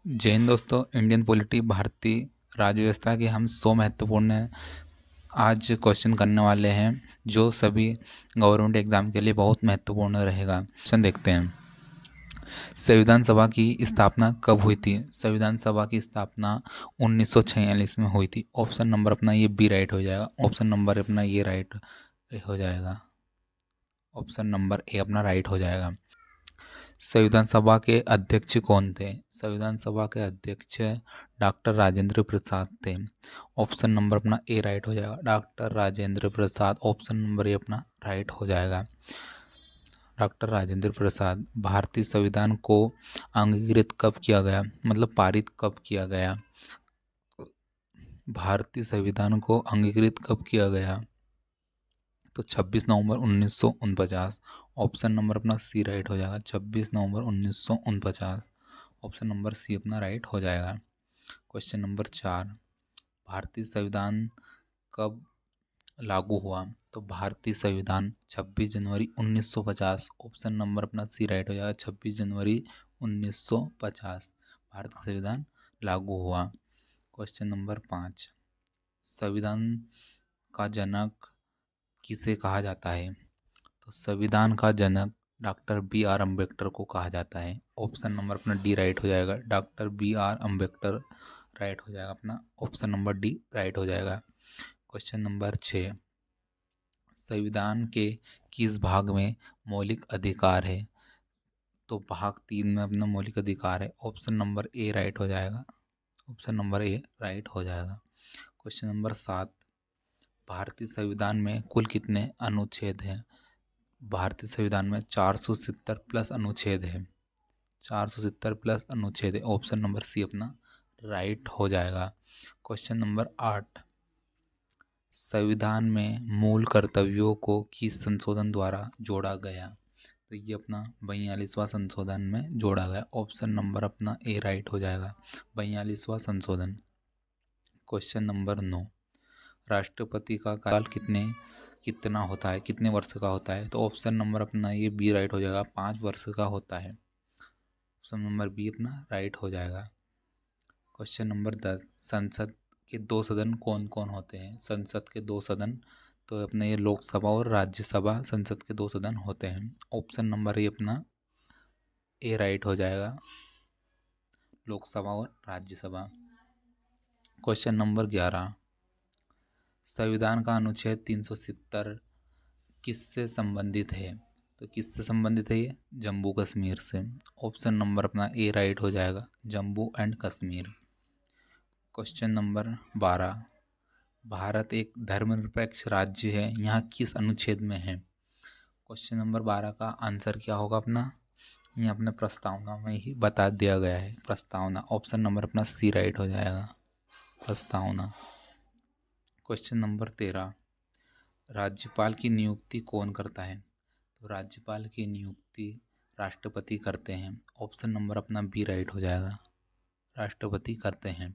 जय हिंद दोस्तों। Indian polity भारतीय राज्य व्यवस्था के हम 100 महत्वपूर्ण आज क्वेश्चन करने वाले हैं जो सभी गवर्नमेंट एग्जाम के लिए बहुत महत्वपूर्ण रहेगा। क्वेश्चन देखते हैं। संविधान सभा की स्थापना कब हुई थी? संविधान सभा की स्थापना 1946 में हुई थी। ऑप्शन नंबर अपना ये बी राइट हो जाएगा। ऑप्शन नंबर अपना ये राइट हो जाएगा। ऑप्शन नंबर ए अपना राइट हो जाएगा। संविधान सभा के अध्यक्ष कौन थे? संविधान सभा के अध्यक्ष डॉक्टर राजेंद्र प्रसाद थे। ऑप्शन नंबर अपना ए राइट हो जाएगा। Doctor Rajendra Prasad. Option number A अपना राइट हो जाएगा। डॉक्टर राजेंद्र प्रसाद। भारतीय संविधान को अंगीकृत कब किया गया, मतलब पारित कब किया गया? भारतीय संविधान को अंगीकृत कब किया गया? तो 26 नवंबर 1949। ऑप्शन नंबर अपना सी राइट हो जाएगा। 26 नवंबर 1949। ऑप्शन नंबर सी अपना राइट हो जाएगा। Question number 4। भारतीय संविधान कब लागू हुआ? तो भारतीय संविधान 26 जनवरी 1950। ऑप्शन नंबर अपना सी राइट हो जाएगा। 26 जनवरी 1950 भारतीय संविधान लागू हुआ। Question number 5। संविधान का जनक किसे कहा जाता है? तो संविधान का जनक डॉक्टर बी आर अम्बेडकर को कहा जाता है। ऑप्शन नंबर अपना डी राइट हो जाएगा। Doctor B R Ambedkar right हो जाएगा अपना। ऑप्शन नंबर डी राइट हो जाएगा। Question number 6। संविधान के किस भाग में मौलिक अधिकार है? तो भाग 3 में अपना मौलिक अधिकार है। ऑप्शन नंबर ए राइट हो जाएगा। ऑप्शन नंबर ए राइट हो जाएगा। Question number 7। भारतीय संविधान में कुल कितने अनुच्छेद हैं? भारतीय संविधान में 470 प्लस अनुच्छेद है। 470 प्लस अनुच्छेद है। ऑप्शन नंबर सी अपना राइट हो जाएगा। Question number 8। संविधान में मूल कर्तव्यों को किस संशोधन द्वारा जोड़ा गया? तो ये अपना 42वां संशोधन में जोड़ा गया। ऑप्शन नंबर अपना ए राइट हो जाएगा। 42वां संशोधन। Question number 9। राष्ट्रपति का काल कितना होता है, कितने वर्ष का होता है? तो ऑप्शन नंबर अपना ये बी राइट हो जाएगा। 5 वर्ष का होता है। ऑप्शन नंबर बी अपना राइट हो जाएगा। Question number 10। संसद के 2 सदन कौन कौन होते हैं? संसद के 2 सदन तो अपने ये लोकसभा और राज्यसभा, संसद के 2 सदन होते हैं। ऑप्शन नंबर ये अपना ए राइट हो जाएगा। लोकसभा और राज्यसभा। Question number 11। संविधान का अनुच्छेद 370 किससे संबंधित है? तो किससे संबंधित है ये? जम्मू कश्मीर से। ऑप्शन नंबर अपना ए राइट हो जाएगा। Jammu and Kashmir. Question number 12। Bharat एक धर्मनिरपेक्ष राज्य है, यहाँ किस अनुच्छेद में है? क्वेश्चन नंबर 12 का आंसर क्या होगा अपना? ये अपने प्रस्तावना में ही बता दिया गया है। प्रस्तावना। ऑप्शन नंबर अपना सी राइट हो जाएगा। प्रस्तावना। Question number 13। राज्यपाल की नियुक्ति कौन करता है? तो राज्यपाल की नियुक्ति राष्ट्रपति करते हैं। ऑप्शन नंबर अपना बी राइट हो जाएगा। राष्ट्रपति करते हैं।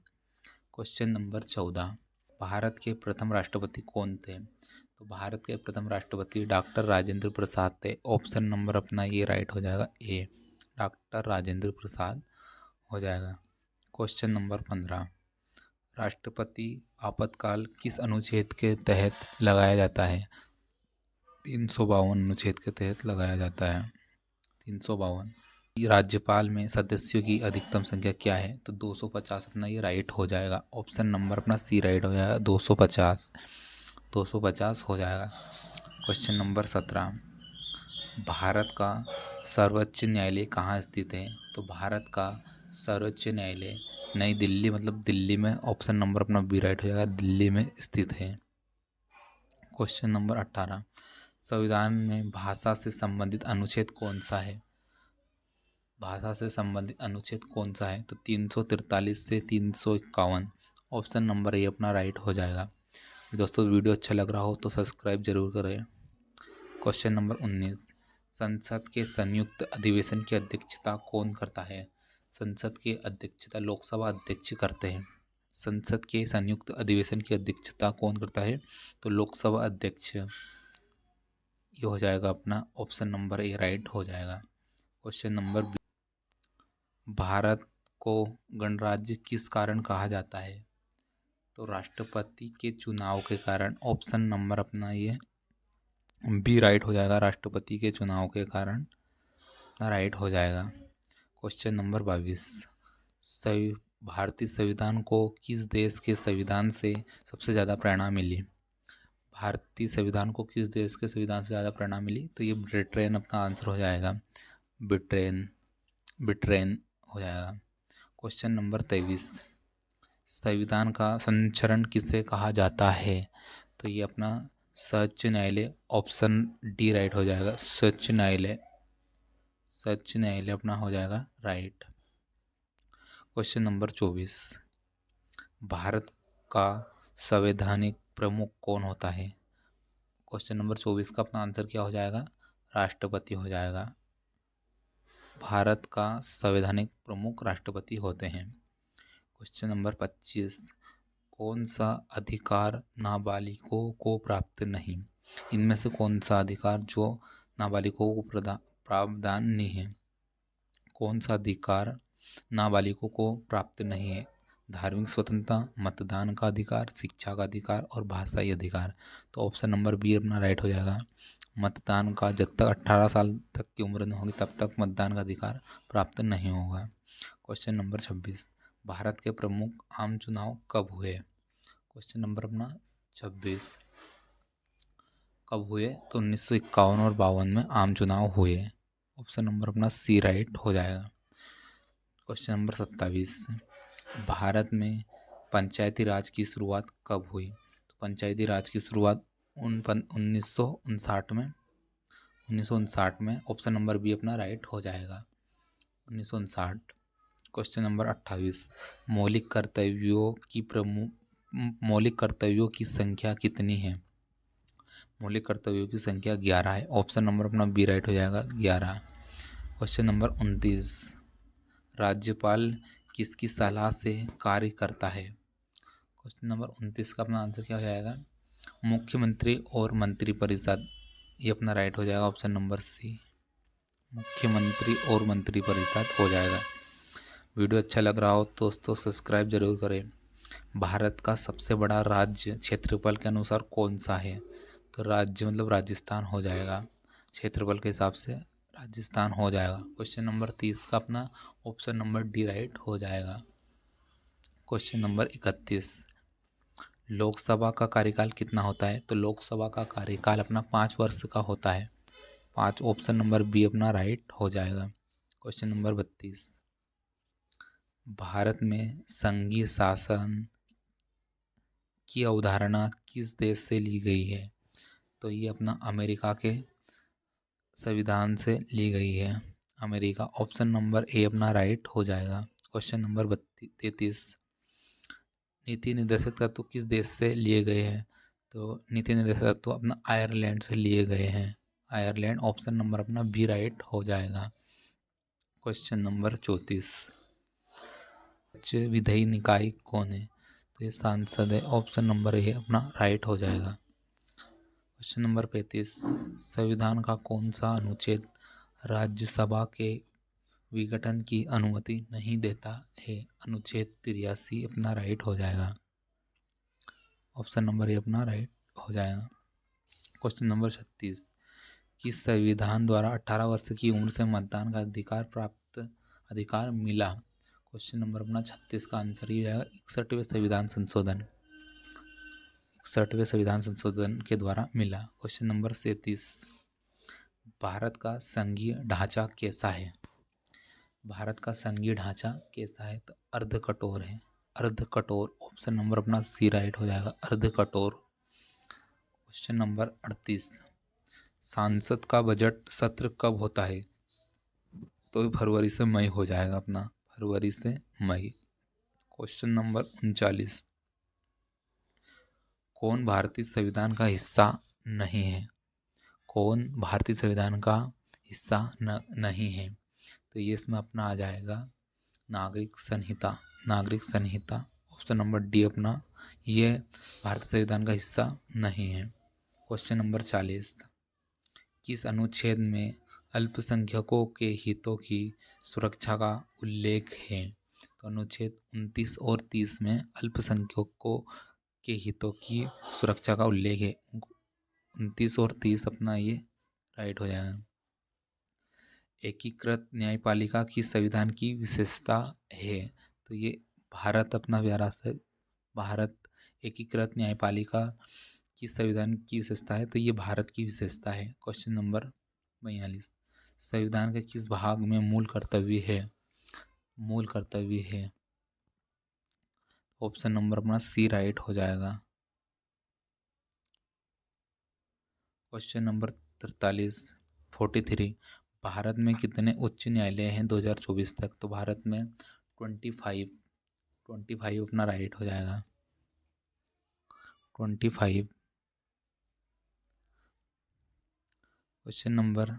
Question number 14। भारत के प्रथम राष्ट्रपति कौन थे? तो भारत के प्रथम राष्ट्रपति डॉक्टर राजेंद्र प्रसाद थे। ऑप्शन नंबर अपना ये राइट हो जाएगा ए। डॉक्टर राजेंद्र प्रसाद हो जाएगा। Question number 15। राष्ट्रपति आपातकाल किस अनुच्छेद के तहत लगाया जाता है? 352 अनुच्छेद के तहत लगाया जाता है। 352। राज्यपाल में सदस्यों की अधिकतम संख्या क्या है? तो 250 अपना ये राइट हो जाएगा। ऑप्शन नंबर अपना सी राइट हो जाएगा। 250। 250 हो जाएगा। Question number 17। भारत का सर्वोच्च न्यायालय कहाँ स्थित है? तो भारत का सर्वोच्च न्यायालय नई दिल्ली, मतलब दिल्ली में। ऑप्शन नंबर अपना बी राइट हो जाएगा। दिल्ली में स्थित है। Question number 18। संविधान में भाषा से संबंधित अनुच्छेद कौन सा है? भाषा से संबंधित अनुच्छेद कौन सा है? तो 343 से 351। ऑप्शन नंबर ए अपना राइट हो जाएगा। दोस्तों वीडियो अच्छा लग रहा हो तो सब्सक्राइब जरूर करें। Question number 19। संसद के संयुक्त अधिवेशन की अध्यक्षता कौन करता है? संसद की अध्यक्षता लोकसभा अध्यक्ष करते हैं। संसद के संयुक्त अधिवेशन की अध्यक्षता कौन करता है? तो लोकसभा अध्यक्ष। ये हो जाएगा अपना ऑप्शन नंबर ए राइट हो जाएगा। Question number 20। भारत को गणराज्य किस कारण कहा जाता है? तो राष्ट्रपति के चुनाव के कारण। ऑप्शन नंबर अपना ये बी राइट हो जाएगा, राष्ट्रपति के चुनाव के कारण राइट हो जाएगा। क्वेश्चन नंबर 22, भारतीय संविधान को किस देश के संविधान से सबसे ज़्यादा प्रेरणा मिली? भारतीय संविधान को किस देश के संविधान से ज़्यादा प्रेरणा मिली? तो ये ब्रिटेन अपना आंसर हो जाएगा, ब्रिटेन हो जाएगा। क्वेश्चन नंबर 23, संविधान का संरक्षण किसे कहा जाता है? तो ये अपना सर्वोच्च न्यायालय, ऑप्शन डी राइट हो जाएगा, सर्वोच्च न्यायालय अपना हो जाएगा राइट। क्वेश्चन नंबर 24, भारत का संवैधानिक प्रमुख कौन होता है? क्वेश्चन नंबर 24 का अपना आंसर क्या हो जाएगा? राष्ट्रपति हो जाएगा। भारत का संवैधानिक प्रमुख राष्ट्रपति होते हैं। क्वेश्चन नंबर 25, कौन सा अधिकार नाबालिगों को प्राप्त नहीं? इनमें से कौन सा अधिकार जो नाबालिगों को प्रावधान नहीं है? कौन सा अधिकार नाबालिगों को प्राप्त नहीं है? धार्मिक स्वतंत्रता, मतदान का अधिकार, शिक्षा का अधिकार और भाषाई अधिकार। तो ऑप्शन नंबर बी अपना राइट हो जाएगा। मतदान का, जब तक 18 साल तक की उम्र नहीं होगी तब तक मतदान का अधिकार प्राप्त नहीं होगा। क्वेश्चन नंबर 26, भारत के प्रमुख आम चुनाव कब हुए? क्वेश्चन नंबर अपना 26 कब हुए? तो 1951 और 52 में आम चुनाव हुए। ऑप्शन नंबर अपना सी राइट हो जाएगा। क्वेश्चन नंबर 27, भारत में पंचायती राज की शुरुआत कब हुई? तो पंचायती राज की शुरुआत 1959 में ऑप्शन नंबर बी अपना राइट हो जाएगा, 1959। क्वेश्चन नंबर 28, मौलिक कर्तव्यों की संख्या कितनी है? मौलिक कर्तव्यों की संख्या 11 है। ऑप्शन नंबर अपना बी राइट हो जाएगा, 11। क्वेश्चन नंबर 29, राज्यपाल किसकी सलाह से कार्य करता है? क्वेश्चन नंबर 29 का अपना आंसर क्या हो जाएगा? मुख्यमंत्री और मंत्रिपरिषद, ये अपना राइट हो जाएगा, ऑप्शन नंबर सी, मुख्यमंत्री और मंत्रिपरिषद हो जाएगा। वीडियो अच्छा लग रहा हो दोस्तों सब्सक्राइब जरूर करें। भारत का सबसे बड़ा राज्य क्षेत्रफल के अनुसार कौन सा है? तो राज्य मतलब राजस्थान हो जाएगा, क्षेत्रफल के हिसाब से राजस्थान हो जाएगा। क्वेश्चन नंबर 30 का अपना ऑप्शन नंबर डी राइट हो जाएगा। क्वेश्चन नंबर 31, लोकसभा का कार्यकाल कितना होता है? तो लोकसभा का कार्यकाल अपना 5 वर्ष का होता है, 5। ऑप्शन नंबर बी अपना राइट हो जाएगा। क्वेश्चन नंबर 32, भारत में संघीय शासन की अवधारणा किस देश से ली गई है? तो ये अपना अमेरिका के संविधान से ली गई है, अमेरिका। ऑप्शन नंबर ए अपना राइट हो जाएगा। क्वेश्चन नंबर 33, नीति निर्देशक तत्व किस देश से लिए गए हैं? तो नीति निर्देशक तत्व अपना आयरलैंड से लिए गए हैं, आयरलैंड। ऑप्शन नंबर अपना बी राइट हो जाएगा। क्वेश्चन नंबर 34, विधायी निकाय कौन है? तो ये सांसद है, ऑप्शन नंबर ए अपना राइट हो जाएगा। क्वेश्चन नंबर 35, संविधान का कौन सा अनुच्छेद राज्यसभा के विघटन की अनुमति नहीं देता है? अनुच्छेद 83 अपना राइट हो जाएगा, ऑप्शन नंबर ए अपना राइट हो जाएगा। क्वेश्चन नंबर 36, किस संविधान द्वारा 18 वर्ष की उम्र से मतदान का अधिकार मिला? क्वेश्चन नंबर अपना 36 का आंसर ही हो जाएगा 61वें संविधान संशोधन के द्वारा मिला। क्वेश्चन नंबर 37, भारत का संघीय ढांचा कैसा है? भारत का संघीय ढांचा कैसा है? तो अर्ध कठोर है, अर्ध कठोर। ऑप्शन नंबर अपना सी राइट हो जाएगा, अर्ध कठोर। क्वेश्चन नंबर 38, संसद का बजट सत्र कब होता है? तो फरवरी से मई हो जाएगा अपना, फरवरी से मई। क्वेश्चन नंबर 39, कौन भारतीय संविधान का हिस्सा नहीं है? कौन भारतीय संविधान का हिस्सा नहीं है? तो ये इसमें अपना आ जाएगा नागरिक संहिता, नागरिक संहिता। ऑप्शन नंबर डी अपना ये भारतीय संविधान का हिस्सा नहीं है। क्वेश्चन नंबर 40, किस अनुच्छेद में अल्पसंख्यकों के हितों की सुरक्षा का उल्लेख है? तो तो अनुच्छेद 29 और 30 में अल्पसंख्यकों के हितों की सुरक्षा का उल्लेख है। 29 और 30 अपना ये राइट हो जाएगा। एकीकृत न्यायपालिका की संविधान की विशेषता है, तो ये भारत अपना प्यारा सा भारत एकीकृत न्यायपालिका की संविधान की विशेषता है, तो ये भारत की विशेषता है। क्वेश्चन नंबर 42, संविधान के किस भाग में मूल कर्तव्य है? मूल कर्तव्य है, ऑप्शन नंबर अपना सी राइट हो जाएगा। क्वेश्चन नंबर 43, भारत में कितने उच्च न्यायालय हैं 2024 तक? तो भारत में 25 अपना राइट हो जाएगा। 25। क्वेश्चन नंबर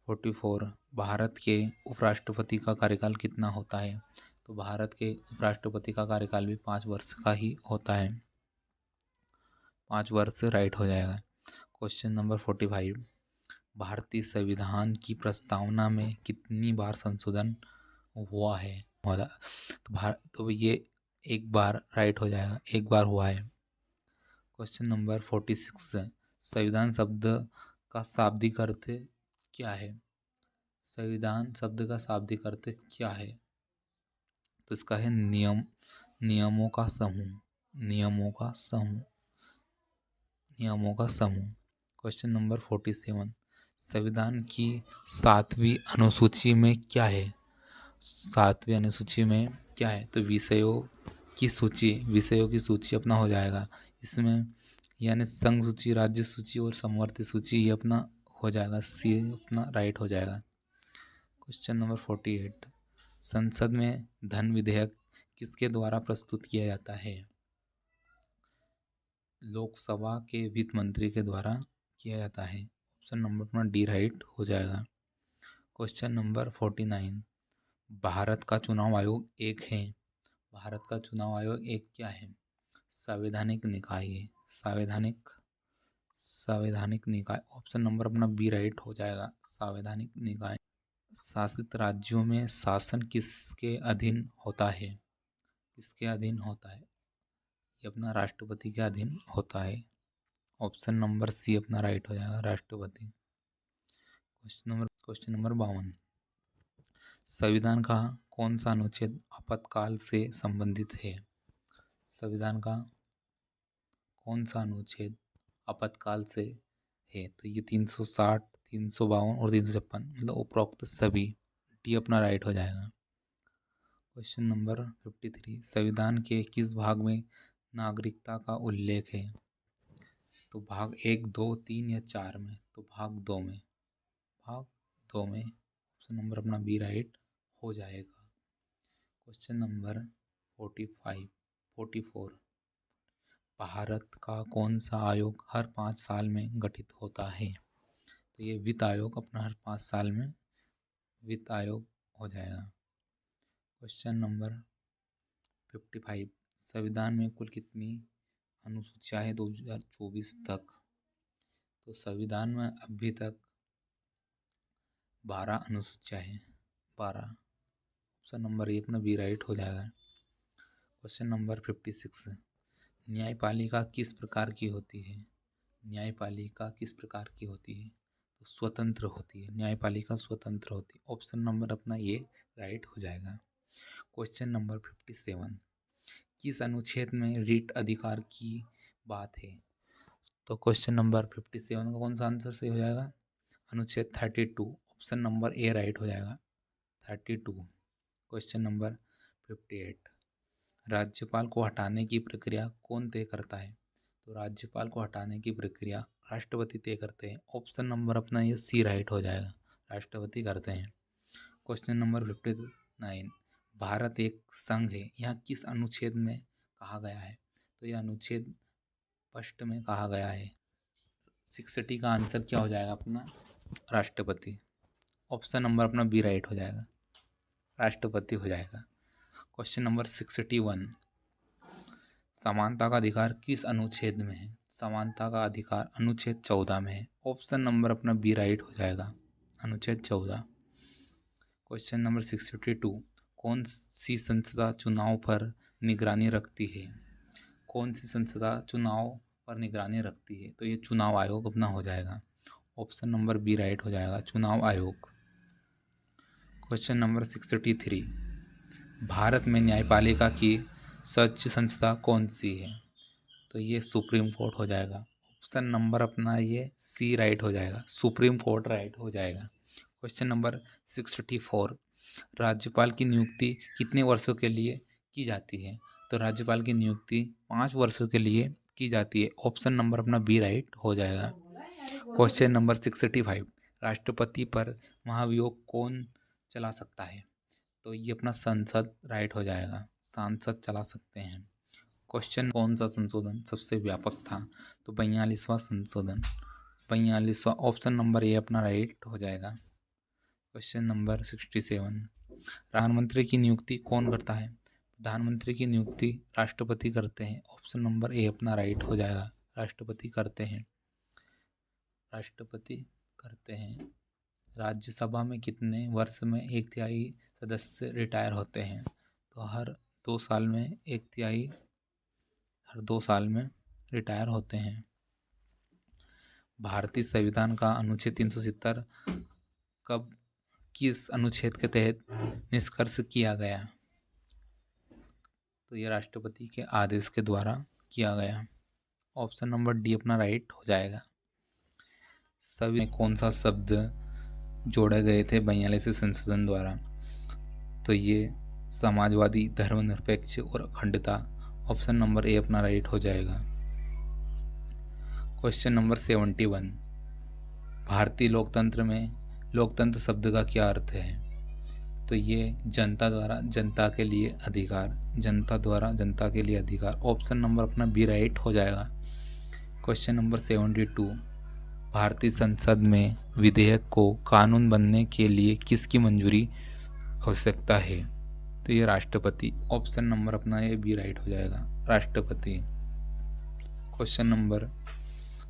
44, भारत के उपराष्ट्रपति का कार्यकाल कितना होता है? तो भारत के उपराष्ट्रपति का कार्यकाल भी 5 वर्ष का ही होता है। 5 वर्ष राइट हो जाएगा। क्वेश्चन नंबर 45, भारतीय संविधान की प्रस्तावना में कितनी बार संशोधन हुआ है? तो ये एक बार राइट हो जाएगा, एक बार हुआ है। क्वेश्चन नंबर 46, संविधान शब्द का शाब्दिक अर्थ क्या है? संविधान शब्द का शाब्दिक अर्थ क्या है? तो इसका है नियमों का समूह। नियमों का समूह। नियमों का समूह। क्वेश्चन नंबर 47, संविधान की 7वीं अनुसूची में क्या है? 7वीं अनुसूची में क्या है? तो विषयों की सूची अपना हो जाएगा इसमें, यानी संघ सूची, राज्य सूची और समवर्ती सूची, ये अपना हो जाएगा, सी अपना राइट हो जाएगा। क्वेश्चन नंबर 48, संसद में धन विधेयक किसके द्वारा प्रस्तुत किया जाता है? लोकसभा के वित्त मंत्री के द्वारा किया जाता है। ऑप्शन नंबर अपना डी राइट हो जाएगा। क्वेश्चन नंबर 49, भारत का चुनाव आयोग एक है। भारत का चुनाव आयोग एक क्या है? संवैधानिक निकाय है। संवैधानिक निकाय, ऑप्शन नंबर अपना बी राइट हो जाएगा। संवैधानिक निकाय। शासित राज्यों में शासन किसके अधीन होता है? किसके अधीन होता है? ये अपना राष्ट्रपति के अधीन होता है। ऑप्शन नंबर सी अपना राइट हो जाएगा, राष्ट्रपति। क्वेश्चन नंबर 52, संविधान का कौन सा अनुच्छेद आपातकाल से संबंधित है? संविधान का कौन सा अनुच्छेद आपातकाल से है? तो ये 360, 352 और 356, मतलब उपरोक्त सभी। डी अपना राइट हो जाएगा। क्वेश्चन नंबर 53, संविधान के किस भाग में नागरिकता का उल्लेख है? तो भाग 1, 2, 3 या 4 में? तो भाग 2 में। भाग 2 में, ऑप्शन नंबर अपना बी राइट हो जाएगा। क्वेश्चन नंबर 44, भारत का कौन सा आयोग हर 5 साल में गठित होता है? तो ये वित्त आयोग अपना हर 5 साल में वित्त आयोग हो जाएगा। क्वेश्चन नंबर 55, संविधान में कुल कितनी अनुसूचियां हैं 2024 तक? तो संविधान में अभी तक 12 अनुसूचियां हैं। 12। ऑप्शन नंबर ए अपना बी राइट हो जाएगा। क्वेश्चन नंबर 56, न्यायपालिका किस प्रकार की होती है? न्यायपालिका किस प्रकार की होती है? तो स्वतंत्र होती है। न्यायपालिका स्वतंत्र होती है। ऑप्शन नंबर अपना ये राइट हो जाएगा। क्वेश्चन नंबर 57, किस अनुच्छेद में रीट अधिकार की बात है? तो क्वेश्चन नंबर 57 का कौन सा आंसर सही हो जाएगा? अनुच्छेद 32, ऑप्शन नंबर ए राइट हो जाएगा। 32। क्वेश्चन नंबर 58, राज्यपाल को हटाने की प्रक्रिया कौन तय करता है? तो राज्यपाल को हटाने की प्रक्रिया राष्ट्रपति तय करते हैं। ऑप्शन नंबर अपना ये सी राइट हो जाएगा, राष्ट्रपति करते हैं। क्वेश्चन नंबर 59, भारत एक संघ है, यह किस अनुच्छेद में कहा गया है? तो यह अनुच्छेद 1 में कहा गया है। 60 का आंसर क्या हो जाएगा अपना? राष्ट्रपति। ऑप्शन नंबर अपना बी राइट हो जाएगा, राष्ट्रपति हो जाएगा। क्वेश्चन नंबर 61, समानता का अधिकार किस अनुच्छेद में है? समानता का अधिकार अनुच्छेद 14 में है। ऑप्शन नंबर अपना बी राइट हो जाएगा, अनुच्छेद 14। क्वेश्चन नंबर 62, कौन सी संस्था चुनाव पर निगरानी रखती है? कौन सी संस्था चुनाव पर निगरानी रखती है? तो ये चुनाव आयोग अपना हो जाएगा। ऑप्शन नंबर बी राइट हो जाएगा, चुनाव आयोग। क्वेश्चन नंबर 63, भारत में न्यायपालिका की सर्वोच्च संस्था कौन सी है? तो ये सुप्रीम कोर्ट हो जाएगा। ऑप्शन नंबर अपना ये सी राइट हो जाएगा, सुप्रीम कोर्ट राइट हो जाएगा। क्वेश्चन नंबर 64, राज्यपाल की नियुक्ति कितने वर्षों के लिए की जाती है? तो राज्यपाल की नियुक्ति 5 वर्षों के लिए की जाती है। ऑप्शन नंबर अपना बी राइट हो जाएगा। क्वेश्चन नंबर 65, राष्ट्रपति पर महाभियोग कौन चला सकता है? तो ये अपना संसद राइट हो जाएगा, सांसद चला सकते हैं। क्वेश्चन, कौन सा संशोधन सबसे व्यापक था? तो 42वां संशोधन, 42वां। ऑप्शन नंबर ए अपना राइट हो जाएगा। क्वेश्चन नंबर 67, प्रधानमंत्री की नियुक्ति कौन करता है? प्रधानमंत्री की नियुक्ति राष्ट्रपति करते हैं। ऑप्शन नंबर ए अपना राइट हो जाएगा, राष्ट्रपति करते हैं, राष्ट्रपति करते हैं। राज्यसभा में कितने वर्ष में 1/3 सदस्य रिटायर होते हैं? तो हर 2 साल में 1/3, हर 2 साल में रिटायर होते हैं। भारतीय संविधान का अनुच्छेद 370 कब, किस अनुच्छेद के तहत निष्कर्ष किया गया? तो यह राष्ट्रपति के आदेश के द्वारा किया गया। ऑप्शन नंबर डी अपना राइट हो जाएगा। सभी में कौन सा शब्द जोड़े गए थे 42वें संशोधन द्वारा? तो ये समाजवादी, धर्मनिरपेक्ष और अखंडता। ऑप्शन नंबर ए अपना राइट हो जाएगा। क्वेश्चन नंबर 71, भारतीय लोकतंत्र में लोकतंत्र शब्द का क्या अर्थ है? तो ये जनता द्वारा जनता के लिए अधिकार, जनता द्वारा जनता के लिए अधिकार। ऑप्शन नंबर अपना बी राइट हो जाएगा। क्वेश्चन नंबर 72, भारतीय संसद में विधेयक को कानून बनने के लिए किसकी मंजूरी आवश्यकता है? तो ये राष्ट्रपति। ऑप्शन नंबर अपना ये बी राइट हो जाएगा, राष्ट्रपति। क्वेश्चन नंबर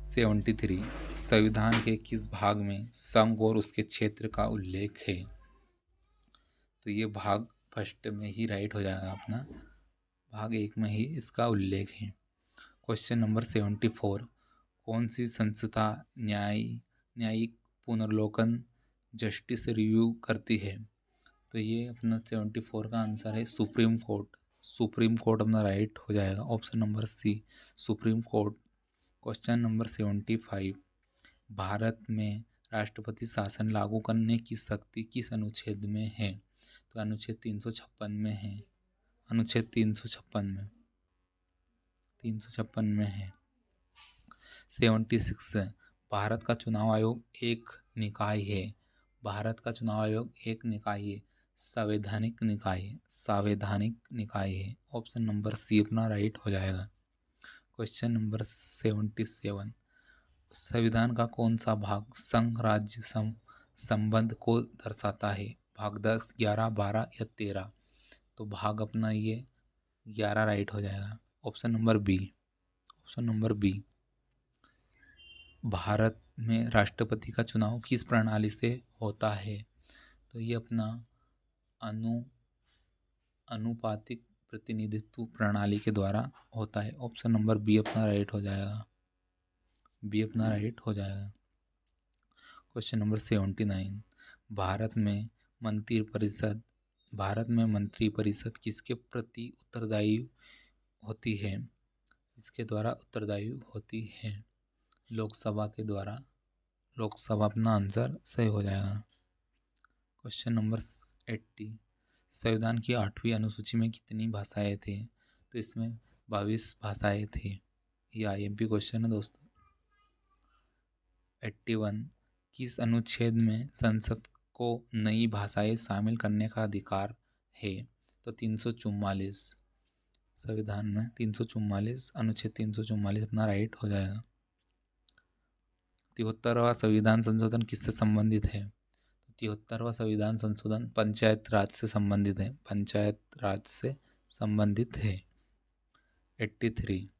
73, संविधान के किस भाग में संघ और उसके क्षेत्र का उल्लेख है? तो ये भाग फर्स्ट में ही राइट हो जाएगा अपना, भाग 1 में ही इसका उल्लेख है। क्वेश्चन नंबर 74, कौन सी संस्था न्यायिक पुनर्लोकन जस्टिस रिव्यू करती है? तो ये अपना 74 का आंसर है सुप्रीम कोर्ट। सुप्रीम कोर्ट अपना राइट हो जाएगा। Option number C, Supreme Court. Question number 75, Bharat में राष्ट्रपति शासन लागू करने की शक्ति किस अनुच्छेद में है? तो अनुच्छेद 356 में है, अनुच्छेद 356 में है। 76, भारत का चुनाव आयोग एक निकाय है। भारत का चुनाव आयोग एक निकाय है, संवैधानिक निकाय है, संवैधानिक निकाय है। ऑप्शन नंबर सी अपना राइट हो जाएगा। क्वेश्चन नंबर 77, संविधान का कौन सा भाग संघ राज्य संबंध को दर्शाता है? भाग 10, 11, 12 या 13? तो भाग अपना ये 11 राइट हो जाएगा। Option number B, option number B. Bharat में राष्ट्रपति का चुनाव किस प्रणाली से होता है? तो ये अपना अनुपातिक प्रतिनिधित्व प्रणाली के द्वारा होता है। ऑप्शन नंबर बी अपना राइट हो जाएगा, बी अपना राइट हो जाएगा। क्वेश्चन नंबर 79, भारत में मंत्री परिषद किसके प्रति उत्तरदायी होती है? इसके द्वारा उत्तरदायी होती है लोकसभा के द्वारा। लोकसभा अपना आंसर सही हो जाएगा। क्वेश्चन नंबर 80, संविधान की 8वीं अनुसूची में कितनी भाषाएं थी? तो इसमें 22 भाषाएं थी। ये IMP क्वेश्चन है दोस्तों। 81, किस अनुच्छेद में संसद को नई भाषाएं शामिल करने का अधिकार है? तो 344, संविधान में 344, अनुच्छेद 344 अपना राइट हो जाएगा। 73वां संविधान संशोधन किससे संबंधित है? 73वां संविधान संशोधन पंचायत राज से संबंधित है, पंचायत राज से संबंधित है। 83,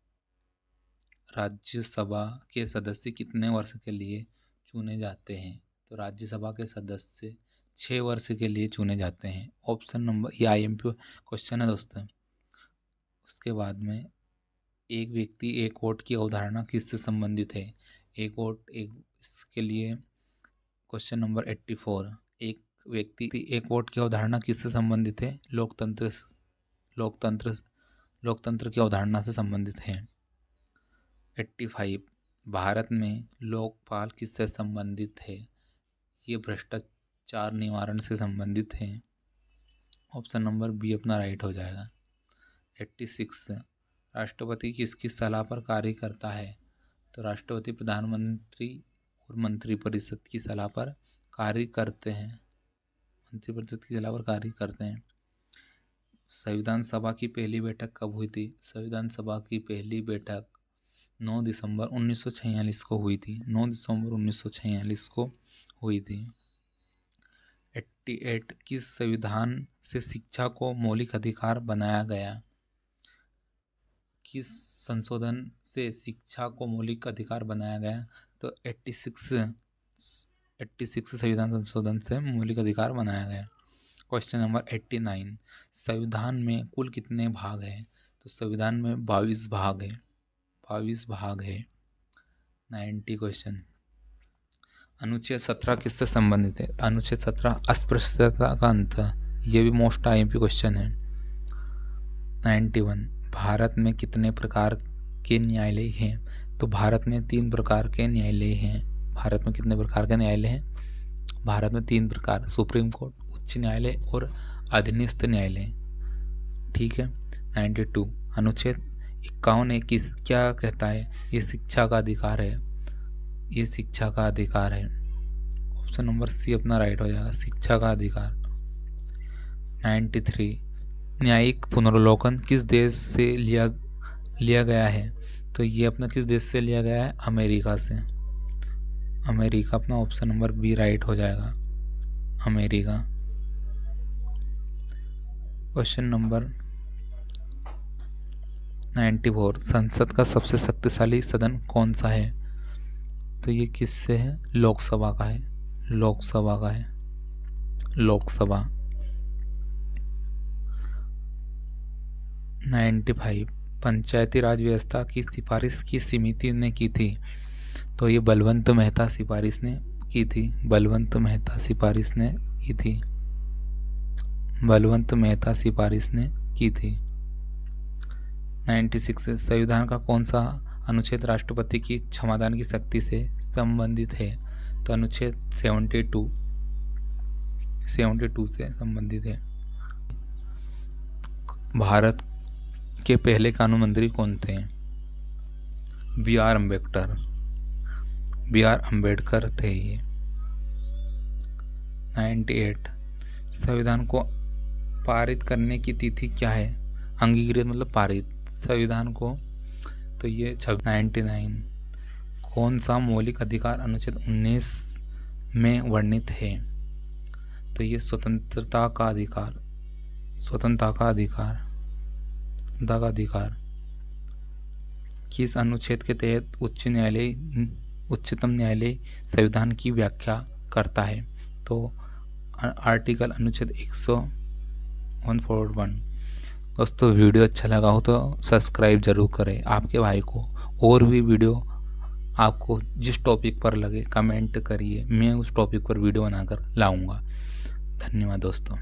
राज्यसभा के सदस्य कितने वर्ष के लिए चुने जाते हैं? तो राज्यसभा के सदस्य 6 वर्ष के लिए चुने जाते हैं। ऑप्शन नंबर, ये IMP क्वेश्चन है दोस्तों। उसके बाद में एक व्यक्ति एक वोट की अवधारणा किससे संबंधित है? एक वोट एक, इसके लिए क्वेश्चन नंबर 84, एक व्यक्ति एक वोट की अवधारणा किससे संबंधित है? लोकतंत्र लोकतंत्र लोकतंत्र की अवधारणा से संबंधित है। 85, भारत में लोकपाल किससे संबंधित है? ये भ्रष्टाचार निवारण से संबंधित है। ऑप्शन नंबर बी अपना राइट हो जाएगा। 86, राष्ट्रपति किसकी सलाह पर कार्य करता है? तो राष्ट्रपति प्रधानमंत्री और मंत्रिपरिषद की सलाह पर कार्य करते हैं। मंत्रिपरिषद की सलाह पर कार्य करते हैं। संविधान सभा की पहली बैठक कब हुई थी? संविधान सभा की पहली बैठक 9 दिसंबर 1946 को हुई थी। 9 दिसंबर 1946 को हुई थी। 88, किस संविधान से शिक्षा को मौलिक अधिकार बनाया गया? किस संशोधन से शिक्षा को मौलिक अधिकार बनाया गया? तो 86 संविधान संशोधन से मौलिक अधिकार बनाया गया। क्वेश्चन नंबर 89, संविधान में कुल कितने भाग हैं? तो संविधान में 22 भाग है। 22 भाग है। 90 क्वेश्चन, अनुच्छेद 17 किससे संबंधित है? अनुच्छेद 17 अस्पृश्यता का अंत, ये भी मोस्ट IMP क्वेश्चन है। 91, भारत में कितने प्रकार के न्यायालय हैं? तो भारत में 3 प्रकार के न्यायालय हैं। भारत में कितने प्रकार के न्यायालय हैं? भारत में 3 प्रकार, सुप्रीम कोर्ट, उच्च न्यायालय और अधीनस्थ न्यायालय। ठीक है। 92, अनुच्छेद 51 किस क्या कहता है? ये शिक्षा का अधिकार है। ये शिक्षा का अधिकार है। ऑप्शन नंबर सी अपना राइट हो जाएगा, शिक्षा का अधिकार। 93, न्यायिक पुनर्वलोकन किस देश से लिया गया है? तो ये अपना किस देश से लिया गया है? अमेरिका से। अमेरिका अपना ऑप्शन नंबर बी राइट हो जाएगा, अमेरिका। क्वेश्चन नंबर 94, संसद का सबसे शक्तिशाली सदन कौन सा है? तो ये किससे है? लोकसभा का है। लोकसभा का है, लोकसभा। 95, पंचायती राज व्यवस्था की सिफारिश किस समिति ने की थी? तो ये बलवंत मेहता सिफारिश ने की थी। बलवंत मेहता सिफारिश ने की थी। बलवंत मेहता सिफारिश ने की थी। 96, संविधान का कौन सा अनुच्छेद राष्ट्रपति की क्षमादान की शक्ति से संबंधित है? तो अनुच्छेद 72 से संबंधित है। भारत के पहले कानून मंत्री कौन थे? बी आर अम्बेडकर थे ये। 98, संविधान को पारित करने की तिथि क्या है? अंगीकृत मतलब पारित संविधान को, तो ये 99, कौन सा मौलिक अधिकार अनुच्छेद 19 में वर्णित है? तो ये स्वतंत्रता का अधिकार। स्वतंत्रता का अधिकार किस अनुच्छेद के तहत उच्चतम न्यायालय संविधान की व्याख्या करता है? तो आर्टिकल अनुच्छेद 141। दोस्तों वीडियो अच्छा लगा हो तो सब्सक्राइब जरूर करें आपके भाई को। और भी वीडियो आपको जिस टॉपिक पर लगे कमेंट करिए, मैं उस टॉपिक पर वीडियो बनाकर लाऊंगा। धन्यवाद दोस्तों।